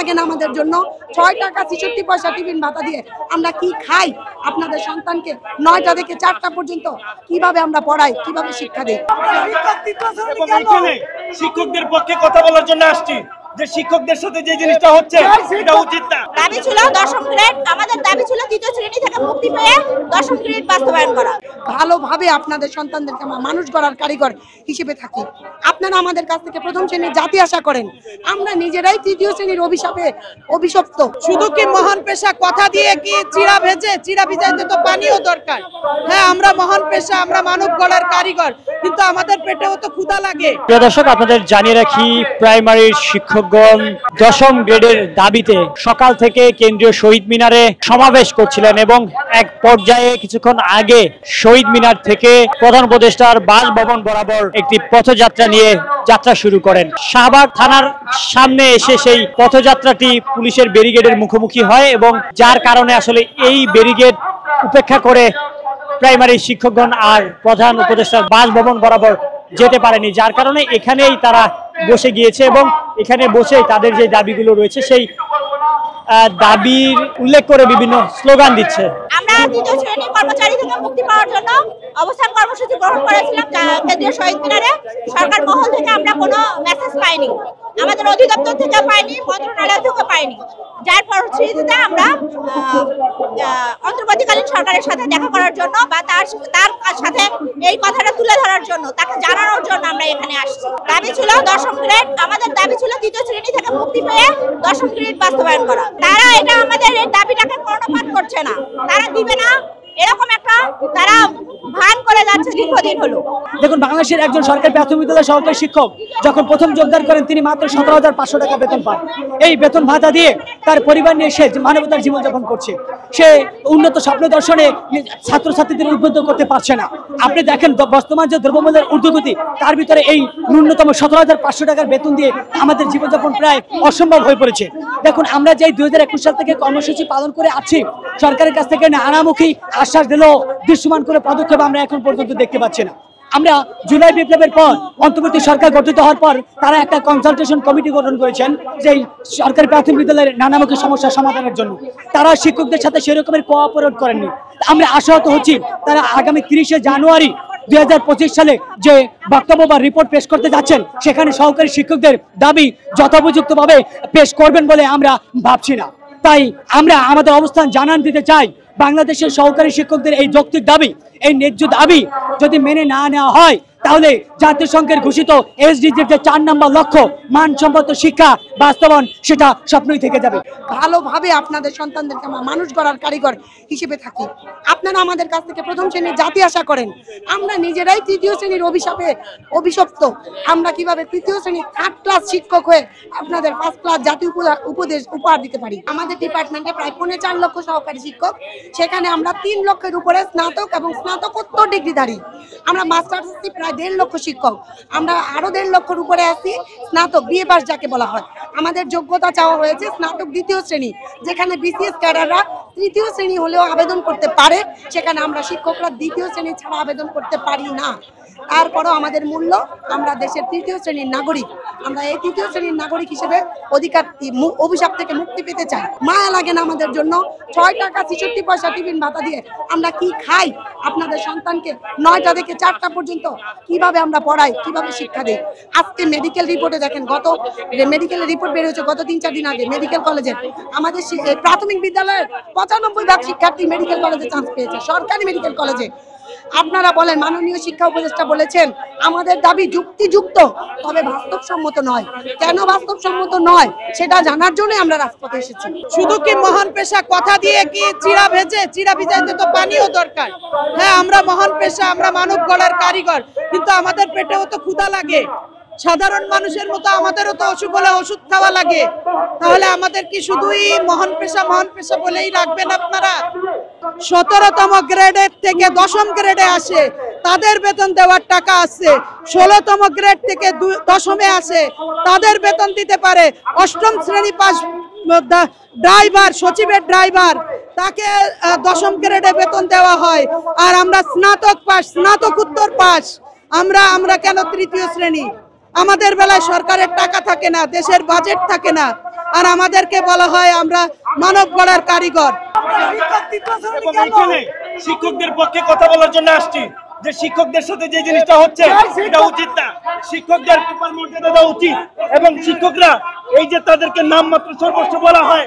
লাগে না আমাদের জন্য। 6 টাকা 66 পয়সা টিফিন ভাতা দিয়ে আমরা কি খাই? আপনাদের সন্তানকে 9টা থেকে 4টা পর্যন্ত কিভাবে আমরা পড়াই, কিভাবে শিক্ষা দিই? শিক্ষকদের পক্ষে কথা বলার জন্য আসছি যে শিক্ষকদের সাথে যে জিনিসটা হচ্ছে এটা উচিত না। দাবি ছিল 10ম গ্রেড, আমাদের দাবি ছিল 3য় শ্রেণী থেকে মুক্তি পেয়ে 10ম গ্রেড বাস্তবায়ন করা। ভালোভাবে আপনাদের সন্তানদেরকে আমরা মানুষ গড়ার কারিগর হিসেবে থাকি। আপনারা আমাদের কাছ থেকে 1ম শ্রেণীর জাতি আশা করেন, আমরা নিজেরাই 3য় শ্রেণীর অভিশাপে অভিশপ্ত। শুধু কি মহান পেশা কথা দিয়ে কি চিড়া ভেজে, চিড়া ভিজাইতে তো পানিও দরকার। হ্যাঁ, আমরা মহান পেশা, আমরা মানব গড়ার কারিগর, কিন্তু আমাদের পেটেও তো ক্ষুধা লাগে। প্রিয় দর্শক, আপনাদের জানিয়ে রাখি, প্রাইমারির শিক্ষকগণ 10ম গ্রেডের দাবিতে সকাল থেকে কেন্দ্রীয় শহীদ মিনারে সমাবেশ করছিলেন এবং এক পর্যায়ে কিছুক্ষণ আগে শহীদ মিনার থেকে প্রধান উপদেষ্টার বাসভবন বরাবর একটি পথযাত্রা নিয়ে যাত্রা শুরু করেন। শাহবাগ থানার সামনে এসে সেই পথযাত্রাটি পুলিশের ব্যারিকেডের মুখোমুখি হয় এবং যার কারণে আসলে এই ব্যারিকেড উপেক্ষা করে প্রাইমারি শিক্ষকগণ আর প্রধান উপদেষ্টার বাসভবন বরাবর যেতে পারেনি, যার কারণে এখানেই তারা বসে গিয়েছে এবং এখানে বসে তাদের যে দাবিগুলো রয়েছে সেই দাবির উল্লেখ করে বিভিন্ন স্লোগান দিচ্ছে। আমরা 3য় শ্রেণী কর্মচারী থেকে মুক্তি পাওয়ার জন্য অবস্থান কর্মসূচি গ্রহণ করেছিলাম কেন্দ্রীয় শহীদ মিনারে। সরকার মহল থেকে আমরা কোনো মেসেজ পাইনি, আমাদের অধিদপ্তর থেকে পাইনি, মন্ত্রণালয় থেকে পাইনি, যার ফলশ্রুতিতে আমরা অন্তর্বর্তীকালীন সরকারের সাথে দেখা করার জন্য বা তার সাথে এই কথাটা তুলে ধরার জন্য, তাকে জানানোর জন্য আমরা এখানে আসছি। দাবি ছিল 10ম গ্রেড, আমাদের দাবি ছিল 3য় শ্রেণী থেকে মুক্তি পেয়ে 10ম গ্রেড বাস্তবায়ন করা। তারা এটা আমাদের এই দাবিটাকে কর্ণপাত করছে না, তারা দিবে না এরকম একটা তারা ভান করে যাচ্ছে দীর্ঘদিন হলো। দেখুন, বাংলাদেশের একজন সরকারি প্রাথমিক বিদ্যালয়ের সহকারী শিক্ষক যখন প্রথম যোগদান করেন তিনি মাত্র 17,500 টাকা বেতন পান। এই বেতন ভাতা দিয়ে তার পরিবার নিয়ে সে মানবতার জীবনযাপন করছে। সে উন্নত স্বপ্ন দর্শনে ছাত্রছাত্রীদের উদ্বুদ্ধ করতে পারছে না। আপনি দেখেন বর্তমান যে দ্রব্যমূল্যের ঊর্ধ্বগতি, তার ভিতরে এই ন্যূনতম 17,500 টাকার বেতন দিয়ে আমাদের জীবনযাপন প্রায় অসম্ভব হয়ে পড়েছে। দেখুন, আমরা যে 2021 সাল থেকে কর্মসূচি পালন করে আছি, সরকারের কাছ থেকে নানামুখী আশ্বাস দিলেও দৃশ্যমান করে পদক্ষেপ আমরা এখন পর্যন্ত দেখতে পাচ্ছি না। আমরা জুলাই বিপ্লবের পর অন্তর্বর্তী সরকার গঠিত হওয়ার পর তারা একটা কনসালটেশন কমিটি গঠন করেছেন যে সরকারি প্রাথমিক বিদ্যালয়ের নানামুখী সমস্যা সমাধানের জন্য। তারা শিক্ষকদের সাথে সেরকমের কোঅপারেট করেননি। আমরা আশাহত হচ্ছি তারা আগামী 30শে জানুয়ারি 2025 সালে যে বক্তব্য বা রিপোর্ট পেশ করতে যাচ্ছেন, সেখানে সহকারী শিক্ষকদের দাবি যথোপযুক্তভাবে পেশ করবেন বলে আমরা ভাবছি না। তাই আমরা আমাদের অবস্থান জানান দিতে চাই, বাংলাদেশের সহকারী শিক্ষকদের এই যৌক্তিক দাবি, এই ন্যায্য দাবি যদি মেনে না নেওয়া হয়, তাহলে জাতিসংঘের ঘোষিত এসডিজির যে 4 নম্বর লক্ষ্য মানসম্মত শিক্ষা বাস্তবায়ন, সেটা স্বপ্নই থেকে যাবে। ভালোভাবে আপনাদের সন্তানদেরকে আমরা মানুষ গড়ার কারিগর হিসেবে থাকি। আপনারা আমাদের কাছ থেকে 1ম শ্রেণীর জাতি আশা করেন, আমরা নিজেরাই 3য় শ্রেণীর অভিশাপে অভিশপ্ত। আমরা কিভাবে 3য় শ্রেণীর 3rd ক্লাস শিক্ষক হয়ে আপনাদের 1st ক্লাস জাতীয় উপদেশ উপহার দিতে পারি। আমাদের ডিপার্টমেন্টে প্রায় 4.5 লক্ষ সহকারী শিক্ষক, সেখানে আমরা 3 লক্ষের উপরে স্নাতক এবং স্নাতকোত্তর ডিগ্রিধারী। আমরা মাস্টার্স প্রায় 1.5 লক্ষ শিক্ষক, আমরা আরো 1.5 লক্ষের উপরে আছি স্নাতক বিএ পাস যাকে বলা হয়। আমাদের যোগ্যতা চাওয়া হয়েছে স্নাতক 2য় শ্রেণী, যেখানে বিসিএস ক্যাডাররা 3য় শ্রেণী হলেও আবেদন করতে পারে, সেখানে আমরা শিক্ষকরা 2য় শ্রেণী ছাড়া আবেদন করতে পারি না। তারপরও আমাদের মূল্য, আমরা দেশের 3য় শ্রেণীর নাগরিক, আমরা এই 3য় শ্রেণীর নাগরিক হিসেবে অধিকার অভিশাপ থেকে মুক্তি পেতে চাই। মায়া লাগে না আমাদের জন্য। 6 টাকা 66 পয়সা টিফিন ভাতা দিয়ে আমরা কি খাই? আপনাদের সন্তানকে 9টা থেকে 4টা পর্যন্ত কিভাবে আমরা পড়াই, কিভাবে শিক্ষা দিই? আজকে মেডিকেল রিপোর্টে দেখেন, গত মেডিকেলের রিপোর্ট বের হয়েছে গত 3-4 দিন আগে, মেডিকেল কলেজের আমাদের প্রাথমিক বিদ্যালয়ের 95% শিক্ষার্থী মেডিকেল কলেজে চান্স পেয়েছে, সরকারি মেডিকেল কলেজে। আপনারা বলেন, মাননীয় শিক্ষা উপদেষ্টা বলেছেন আমাদের দাবি যুক্তিযুক্ত, তবে বাস্তবসম্মত নয়। কেন বাস্তবসম্মত নয় সেটা জানার জন্য আমরা রাজপথে এসেছি। শুধু কি মহান পেশা কথা দিয়ে কি চিড়া ভেজে, চিড়া ভিজাইতে তো পানিও দরকার। হ্যাঁ, আমরা মহান পেশা, আমরা মানব গড়ার কারিগর, কিন্তু আমাদের পেটেও তো ক্ষুধা লাগে। সাধারণ মানুষের মতো আমাদেরও তো অসুখ হলে ওষুধ খাওয়া লাগে। তাহলে আমাদের কি শুধুই মহান পেশা বলেই রাখবেন আপনারা? 17তম গ্রেডের থেকে 10ম গ্রেডে আসে, তাদের বেতন দেওয়ার টাকা আছে। 16তম গ্রেড থেকে 10মে আসে, তাদের বেতন দিতে পারে। 8ম শ্রেণী পাস ড্রাইভার, সচিবের ড্রাইভার, তাকে 10ম গ্রেডে বেতন দেওয়া হয়। আর আমরা স্নাতক পাস, স্নাতকোত্তর পাস, আমরা কেন 3য় শ্রেণী? আমাদের বেলায় সরকারের টাকা থাকে না, দেশের বাজেট থাকে না, আর আমাদেরকে বলা হয় আমরা মানব গড়ার কারিগর। এবং এইখানে শিক্ষকদের পক্ষে কথা বলার জন্য আসছি যে শিক্ষকদের সাথে যে জিনিসটা হচ্ছে এটা উচিত না। শিক্ষকদের প্রপার মর্যাদা দেওয়া উচিত এবং শিক্ষকরা এই যে তাদেরকে নামমাত্র সর্বস্ব বলা হয়